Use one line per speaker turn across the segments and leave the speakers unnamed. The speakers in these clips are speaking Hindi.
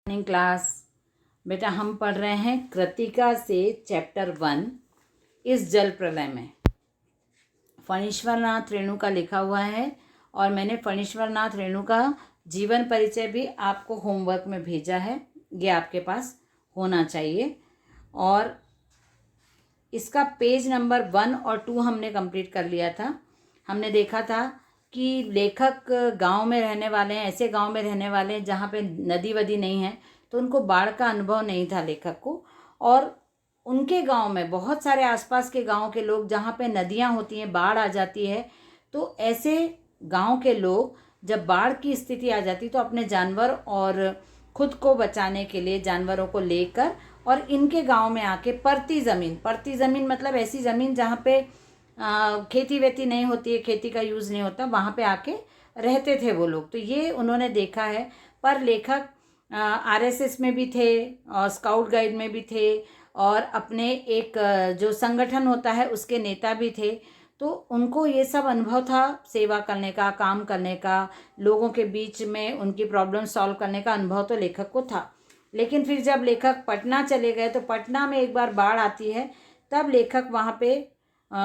Morning class. बेटा हम पढ़ रहे हैं कृतिका से चैप्टर 1 इस जल प्रलय में। फणीश्वरनाथ रेणु का लिखा हुआ है और मैंने फणीश्वरनाथ रेणु का जीवन परिचय भी आपको होमवर्क में भेजा है, ये आपके पास होना चाहिए। और इसका पेज नंबर 1 और 2 हमने कंप्लीट कर लिया था। हमने देखा था कि लेखक गांव में रहने वाले हैं, ऐसे गांव में रहने वाले हैं जहाँ पे नदी वदी नहीं है, तो उनको बाढ़ का अनुभव नहीं था लेखक को। और उनके गांव में बहुत सारे आसपास के गांव के लोग जहाँ पे नदियाँ होती हैं, बाढ़ आ जाती है, तो ऐसे गांव के लोग जब बाढ़ की स्थिति आ जाती तो अपने जानवर और खुद को बचाने के लिए जानवरों को लेकर और इनके गांव में आके परती ज़मीन मतलब ऐसी ज़मीन जहाँ पे खेती वेती नहीं होती है, खेती का यूज़ नहीं होता, वहाँ पे आके रहते थे वो लोग। तो ये उन्होंने देखा है। पर लेखक आरएसएस में भी थे और स्काउट गाइड में भी थे और अपने एक जो संगठन होता है उसके नेता भी थे। तो उनको ये सब अनुभव था, सेवा करने का, काम करने का, लोगों के बीच में उनकी प्रॉब्लम सॉल्व करने का अनुभव तो लेखक को था। लेकिन फिर जब लेखक पटना चले गए तो पटना में एक बार बाढ़ आती है, तब लेखक वहाँ पे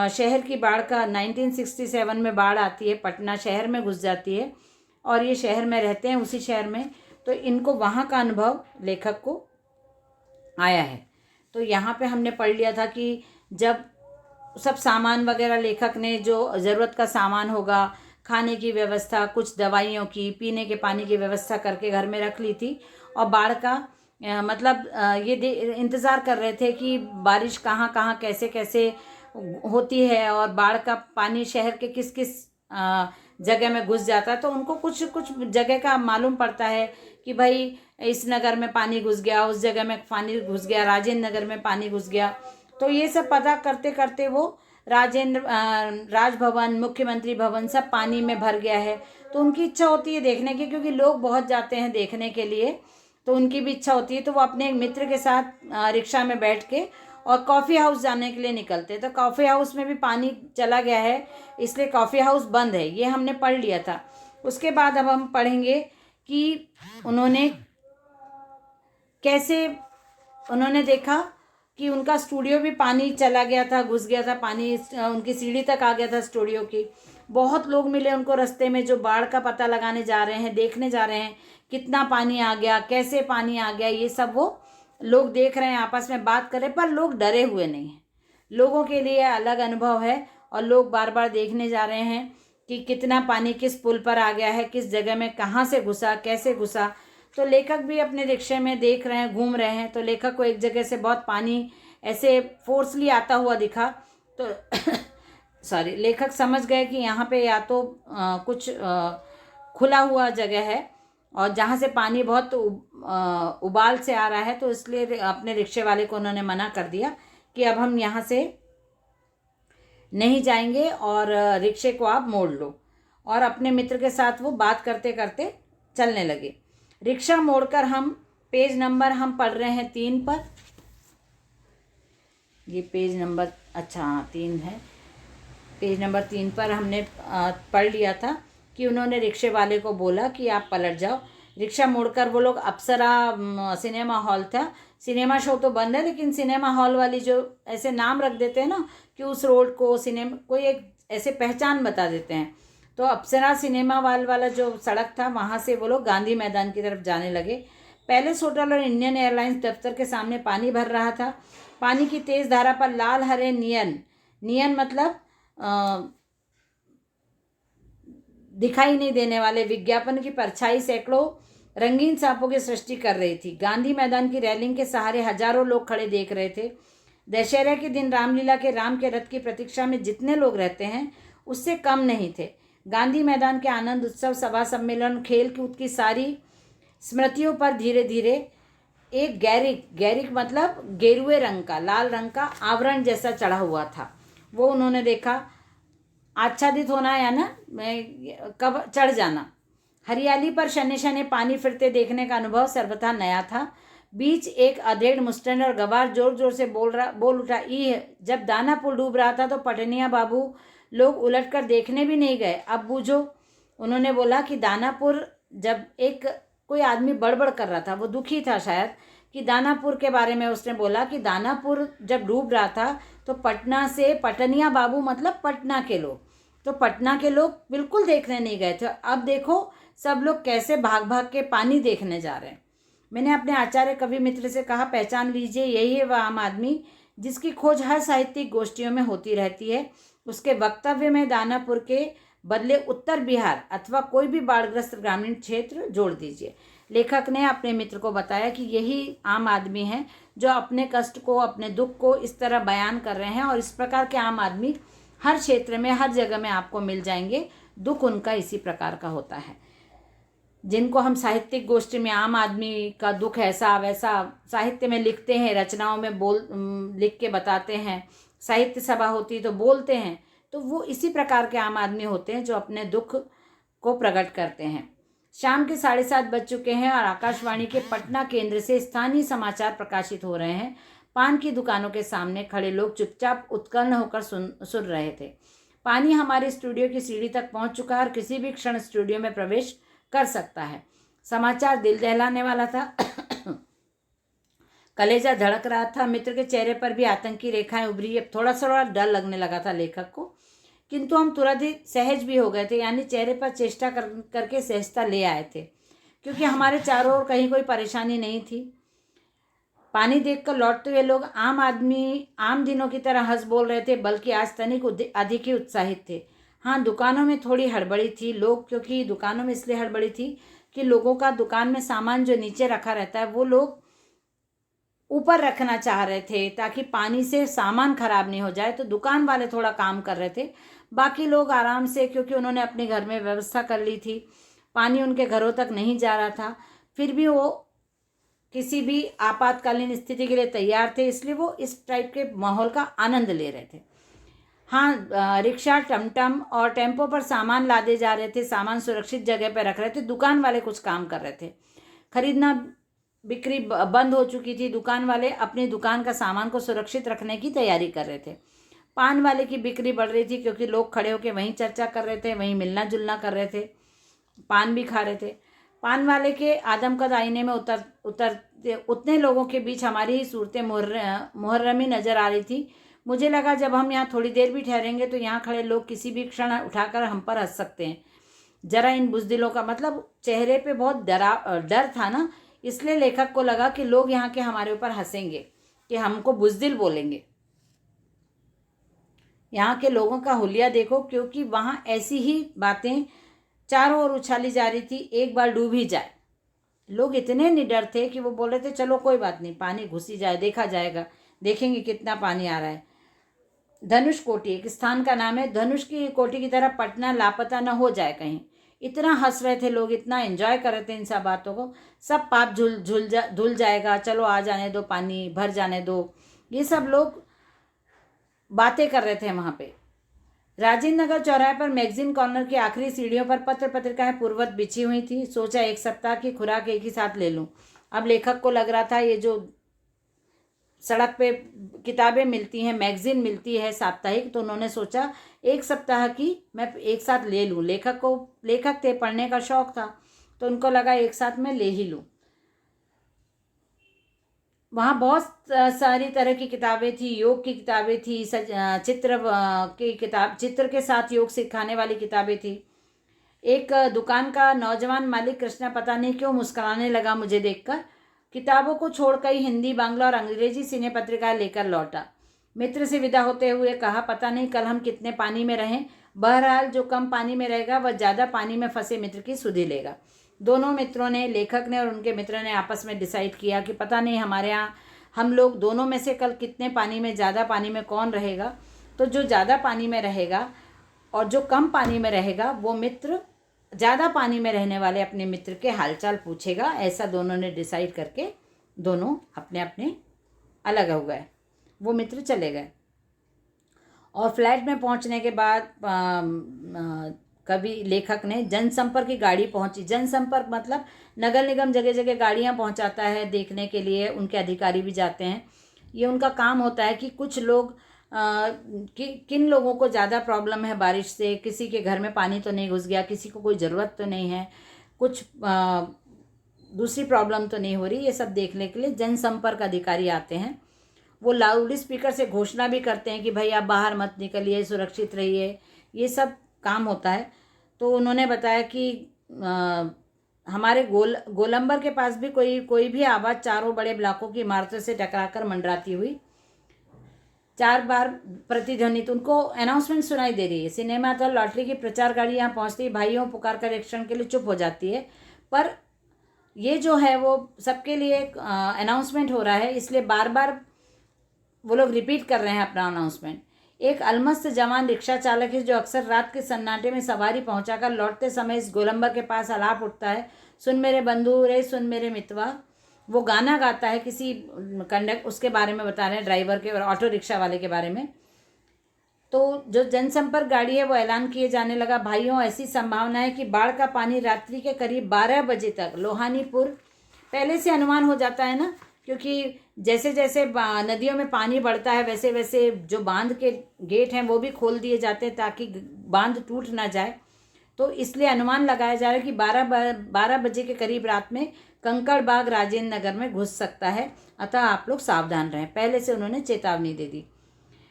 शहर की बाढ़ का 1967 में बाढ़ आती है, पटना शहर में घुस जाती है और ये शहर में रहते हैं, उसी शहर में। तो इनको वहाँ का अनुभव लेखक को आया है। तो यहाँ पे हमने पढ़ लिया था कि जब सब सामान वगैरह लेखक ने जो ज़रूरत का सामान होगा, खाने की व्यवस्था, कुछ दवाइयों की, पीने के पानी की व्यवस्था करके घर में रख ली थी। और बाढ़ का ये इंतज़ार कर रहे थे कि बारिश कहाँ कहाँ कैसे कैसे होती है और बाढ़ का पानी शहर के किस किस जगह में घुस जाता है। तो उनको कुछ कुछ जगह का मालूम पड़ता है कि भाई इस नगर में पानी घुस गया, उस जगह में पानी घुस गया, राजेंद्र नगर में पानी घुस गया। तो ये सब पता करते करते वो राजभवन, मुख्यमंत्री भवन सब पानी में भर गया है। तो उनकी इच्छा होती है देखने की, क्योंकि लोग बहुत जाते हैं देखने के लिए, तो उनकी भी इच्छा होती है। तो वो अपने एक मित्र के साथ रिक्शा में बैठ के और कॉफ़ी हाउस जाने के लिए निकलते। तो कॉफ़ी हाउस में भी पानी चला गया है, इसलिए कॉफ़ी हाउस बंद है, ये हमने पढ़ लिया था। उसके बाद अब हम पढ़ेंगे कि उन्होंने देखा कि उनका स्टूडियो भी पानी चला गया था, घुस गया था, पानी उनकी सीढ़ी तक आ गया था स्टूडियो की। बहुत लोग मिले उनको रास्ते में जो बाढ़ का पता लगाने जा रहे हैं, देखने जा रहे हैं कितना पानी आ गया, कैसे पानी आ गया, ये सब वो लोग देख रहे हैं, आपस में बात कर रहे हैं। पर लोग डरे हुए नहीं हैं, लोगों के लिए अलग अनुभव है और लोग बार बार देखने जा रहे हैं कि कितना पानी किस पुल पर आ गया है, किस जगह में कहाँ से घुसा, कैसे घुसा। तो लेखक भी अपने रिक्शे में देख रहे हैं, घूम रहे हैं। तो लेखक को एक जगह से बहुत पानी ऐसे फोर्सली आता हुआ दिखा। तो सॉरी, लेखक समझ गए कि यहाँ पे या तो कुछ खुला हुआ जगह है और जहाँ से पानी बहुत उबाल से आ रहा है। तो इसलिए अपने रिक्शे वाले को उन्होंने मना कर दिया कि अब हम यहाँ से नहीं जाएंगे और रिक्शे को आप मोड़ लो। और अपने मित्र के साथ वो बात करते करते चलने लगे। रिक्शा मोड़कर हम पेज नंबर हम पढ़ रहे हैं 3 पर। ये पेज नंबर 3 है। पेज नंबर 3 पर हमने पढ़ लिया था कि उन्होंने रिक्शे वाले को बोला कि आप पलट जाओ। रिक्शा मोड़कर वो लोग अप्सरा सिनेमा हॉल था, सिनेमा शो तो बंद है, लेकिन सिनेमा हॉल वाली जो ऐसे नाम रख देते हैं ना कि उस रोड को सिनेमा, कोई एक ऐसे पहचान बता देते हैं। तो अप्सरा सिनेमा हॉल वाला जो सड़क था, वहाँ से वो लोग गांधी मैदान की तरफ जाने लगे। पैलेस होटल और इंडियन एयरलाइंस दफ्तर के सामने पानी भर रहा था। पानी की तेज़ धारा पर लाल हरे नियन मतलब दिखाई नहीं देने वाले विज्ञापन की परछाई सैकड़ों रंगीन सांपों की सृष्टि कर रही थी। गांधी मैदान की रेलिंग के सहारे हजारों लोग खड़े देख रहे थे। दशहरे के दिन रामलीला के राम के रथ की प्रतीक्षा में जितने लोग रहते हैं उससे कम नहीं थे। गांधी मैदान के आनंद उत्सव, सभा, सम्मेलन, खेल कूद की सारी स्मृतियों पर धीरे धीरे एक गैरिक मतलब गेरुए रंग का, लाल रंग का आवरण जैसा चढ़ा हुआ था। वो उन्होंने देखा। आच्छादित होना या ना कब चढ़ जाना। हरियाली पर शने शने पानी फिरते देखने का अनुभव सर्वथा नया था। बीच एक अधेड़ मुस्टैंड और गवार जोर जोर से बोल उठा, ई। जब दानापुर डूब रहा था तो पटनिया बाबू लोग उलटकर देखने भी नहीं गए। अब बूझो, उन्होंने बोला कि दानापुर जब एक कोई आदमी बड़बड़ कर रहा था, वो दुखी था शायद, कि दानापुर के बारे में उसने बोला कि दानापुर जब डूब रहा था तो पटना से, पटनिया बाबू मतलब पटना के लोग, तो पटना के लोग बिल्कुल देखने नहीं गए थे। अब देखो सब लोग कैसे भाग भाग के पानी देखने जा रहे हैं। मैंने अपने आचार्य कवि मित्र से कहा, पहचान लीजिए, यही है वह आम आदमी जिसकी खोज हर साहित्यिक गोष्ठियों में होती रहती है। उसके वक्तव्य में दानापुर के बदले उत्तर बिहार अथवा कोई भी बाढ़ग्रस्त ग्रामीण क्षेत्र जोड़ दीजिए। लेखक ने अपने मित्र को बताया कि यही आम आदमी है जो अपने कष्ट को, अपने दुख को इस तरह बयान कर रहे हैं, और इस प्रकार के आम आदमी हर क्षेत्र में, हर जगह में आपको मिल जाएंगे। दुख उनका इसी प्रकार का होता है। जिनको हम साहित्यिक गोष्ठी में आम आदमी का दुख ऐसा वैसा साहित्य में लिखते हैं, रचनाओं में लिख के बताते हैं, साहित्य सभा होती है तो बोलते हैं, तो वो इसी प्रकार के आम आदमी होते हैं जो अपने दुख को प्रकट करते हैं। शाम के 7:30 बज चुके हैं और आकाशवाणी के पटना केंद्र से स्थानीय समाचार प्रकाशित हो रहे हैं। पान की दुकानों के सामने खड़े लोग चुपचाप उत्कर्ण होकर सुन रहे थे। पानी हमारे स्टूडियो की सीढ़ी तक पहुंच चुका है और किसी भी क्षण स्टूडियो में प्रवेश कर सकता है। समाचार दिल दहलाने वाला था। कलेजा धड़क रहा था। मित्र के चेहरे पर भी आतंकी रेखाएं उभरी। अब थोड़ा थोड़ा डर लगने लगा था लेखक को, किंतु हम तुरंत ही सहज भी हो गए थे, यानी चेहरे पर चेष्टा करके सहजता ले आए थे, क्योंकि हमारे चारों ओर कहीं कोई परेशानी नहीं थी। पानी देखकर लौटते हुए लोग आम आदमी आम दिनों की तरह हंस बोल रहे थे, बल्कि आज तनिक अधिक ही उत्साहित थे। हाँ, दुकानों में थोड़ी हड़बड़ी थी। लोग, क्योंकि दुकानों में इसलिए हड़बड़ी थी कि लोगों का दुकान में सामान जो नीचे रखा रहता है वो लोग ऊपर रखना चाह रहे थे ताकि पानी से सामान खराब नहीं हो जाए। तो दुकान वाले थोड़ा काम कर रहे थे, बाकी लोग आराम से, क्योंकि उन्होंने अपने घर में व्यवस्था कर ली थी, पानी उनके घरों तक नहीं जा रहा था, फिर भी वो किसी भी आपातकालीन स्थिति के लिए तैयार थे, इसलिए वो इस टाइप के माहौल का आनंद ले रहे थे। हाँ, रिक्शा, टमटम और टेम्पो पर सामान लादे जा रहे थे, सामान सुरक्षित जगह पर रख रहे थे। दुकान वाले कुछ काम कर रहे थे। खरीदना बिक्री बंद हो चुकी थी। दुकान वाले अपनी दुकान का सामान को सुरक्षित रखने की तैयारी कर रहे थे। पान वाले की बिक्री बढ़ रही थी, क्योंकि लोग खड़े होकर वहीं चर्चा कर रहे थे, वहीं मिलना जुलना कर रहे थे, पान भी खा रहे थे। पान वाले के आदमकद आईने में उतरते उतने लोगों के बीच हमारी ही सूरतें मुहर्रमी नजर आ रही थी। मुझे लगा जब हम यहाँ थोड़ी देर भी ठहरेंगे तो यहाँ खड़े लोग किसी भी क्षण उठाकर हम पर हंस सकते हैं। जरा इन बुजदिलों का, मतलब चेहरे पे बहुत डर था ना, इसलिए लेखक को लगा कि लोग यहाँ के हमारे ऊपर हंसेंगे, कि हमको बुजदिल बोलेंगे। यहाँ के लोगों का हुलिया देखो, क्योंकि वहाँ ऐसी ही बातें चारों ओर उछाली जा रही थी, एक बार डूब ही जाए। लोग इतने निडर थे कि वो बोल रहे थे, चलो कोई बात नहीं, पानी घुस ही जाए, देखा जाएगा, देखेंगे कितना पानी आ रहा है। धनुष कोटी एक स्थान का नाम है। धनुष की कोटी की तरह पटना लापता न हो जाए कहीं। इतना हंस रहे थे लोग, इतना एंजॉय कर रहे थे इन सब बातों को। सब पाप धुल जाएगा, चलो आ जाने दो, पानी भर जाने दो, ये सब लोग बातें कर रहे थे वहाँ पे। राजेंद्र नगर चौराहे पर मैगजीन कॉर्नर की आखिरी सीढ़ियों पर पत्र पत्रिकाएं पूर्ववत बिछी हुई थी। सोचा एक सप्ताह की खुराक एक ही साथ ले लूं। अब लेखक को लग रहा था ये जो सड़क पे किताबें मिलती हैं, मैगजीन मिलती है साप्ताहिक, तो उन्होंने सोचा एक सप्ताह की मैं एक साथ ले लूं। लेखक थे, पढ़ने का शौक था, तो उनको लगा एक साथ मैं ले ही लूं। वहाँ बहुत सारी तरह की किताबें थी। योग की किताबें थी, चित्र के साथ योग सिखाने वाली किताबें थी। एक दुकान का नौजवान मालिक कृष्णा पता नहीं क्यों मुस्कुराने लगा मुझे देखकर। किताबों को छोड़कर हिंदी, बांग्ला और अंग्रेजी सिने पत्रिकाएं लेकर लौटा। मित्र से विदा होते हुए कहा, पता नहीं कल हम कितने पानी में रहें। बहरहाल जो कम पानी में रहेगा वह ज़्यादा पानी में फंसे मित्र की सुधि लेगा। दोनों मित्रों ने, लेखक ने और उनके मित्र ने आपस में डिसाइड किया कि पता नहीं हमारे यहाँ हम लोग दोनों में से कल कितने पानी में, ज़्यादा पानी में कौन रहेगा। तो जो ज़्यादा पानी में रहेगा और जो कम पानी में रहेगा वो मित्र ज़्यादा पानी में रहने वाले अपने मित्र के हालचाल पूछेगा। ऐसा दोनों ने डिसाइड करके दोनों अपने अपने अलग हो गए। वो मित्र चले गए और फ्लैट में पहुंचने के बाद कवि लेखक ने जनसंपर्क की गाड़ी पहुंची। जनसंपर्क मतलब नगर निगम जगह जगह गाड़ियां पहुंचाता है देखने के लिए, उनके अधिकारी भी जाते हैं। ये उनका काम होता है कि कुछ लोग किन लोगों को ज़्यादा प्रॉब्लम है बारिश से, किसी के घर में पानी तो नहीं घुस गया, किसी को कोई ज़रूरत तो नहीं है, कुछ दूसरी प्रॉब्लम तो नहीं हो रही, ये सब देखने के लिए जनसंपर्क अधिकारी आते हैं। वो लाउड स्पीकर से घोषणा भी करते हैं कि भाई आप बाहर मत निकलिए, सुरक्षित रहिए, ये सब काम होता है। तो उन्होंने बताया कि हमारे गोलंबर के पास भी कोई भी आवाज़ चारों बड़े ब्लॉकों की इमारतों से टकराकर मंडराती हुई 4 बार प्रतिध्वनित, उनको अनाउंसमेंट सुनाई दे रही है। सिनेमा तो लॉटरी की प्रचार गाड़ी यहाँ पहुँचती है, भाइयों पुकार कर एक क्षण के लिए चुप हो जाती है, पर ये जो है वो सबके लिए एक अनाउंसमेंट हो रहा है, इसलिए बार बार वो लोग रिपीट कर रहे हैं अपना अनाउंसमेंट। एक अलमस्त जवान रिक्शा चालक है जो अक्सर रात के सन्नाटे में सवारी पहुंचाकर लौटते समय इस गोलंबर के पास आलाप उठता है, सुन मेरे बंधु रे सुन मेरे मितवा। वो गाना गाता है, किसी उसके बारे में बता रहे हैं, ड्राइवर के और ऑटो रिक्शा वाले के बारे में। तो जो जनसंपर्क गाड़ी है वो ऐलान किए जाने लगा, भाइयों ऐसी संभावना है कि बाढ़ का पानी रात्रि के करीब 12 बजे तक लोहानीपुर, पहले से अनुमान हो जाता है ना, क्योंकि जैसे जैसे नदियों में पानी बढ़ता है वैसे वैसे जो बांध के गेट हैं वो भी खोल दिए जाते हैं ताकि बांध टूट ना जाए। तो इसलिए अनुमान लगाया जा रहा है कि 12 बजे के करीब रात में कंकड़बाग राजेंद्र नगर में घुस सकता है, अतः आप लोग सावधान रहें। पहले से उन्होंने चेतावनी दे दी।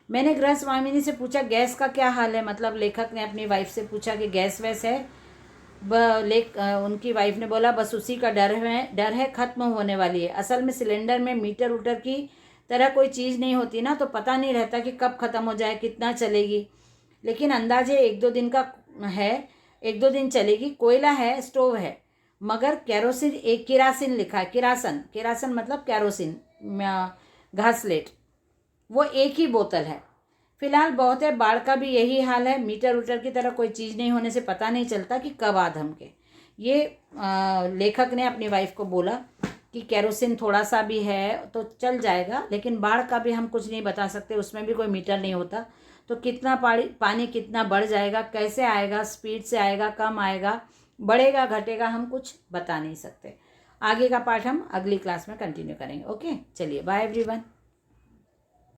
मैंने गृह स्वामिनी से पूछा गैस का क्या हाल है, मतलब लेखक ने अपनी वाइफ से पूछा कि गैस वैस है। उनकी वाइफ ने बोला बस उसी का डर है, ख़त्म होने वाली है। असल में सिलेंडर में मीटर उटर की तरह कोई चीज़ नहीं होती ना, तो पता नहीं रहता कि कब ख़त्म हो जाए, कितना चलेगी, लेकिन अंदाजे 1-2 दिन का है, 1-2 दिन चलेगी। कोयला है, स्टोव है, मगर किरासिन लिखा है, किरासन मतलब कैरोसिन, घासलेट, वो एक ही बोतल है। फिलहाल बहुत है, बाढ़ का भी यही हाल है, मीटर उटर की तरह कोई चीज़ नहीं होने से पता नहीं चलता कि कब आ धमके। ये लेखक ने अपनी वाइफ को बोला कि कैरोसिन थोड़ा सा भी है तो चल जाएगा, लेकिन बाढ़ का भी हम कुछ नहीं बता सकते, उसमें भी कोई मीटर नहीं होता। तो कितना पानी कितना बढ़ जाएगा, कैसे आएगा, स्पीड से आएगा, कम आएगा, बढ़ेगा घटेगा, हम कुछ बता नहीं सकते। आगे का पाठ हम अगली क्लास में कंटिन्यू करेंगे। ओके, चलिए बाय एवरीवन।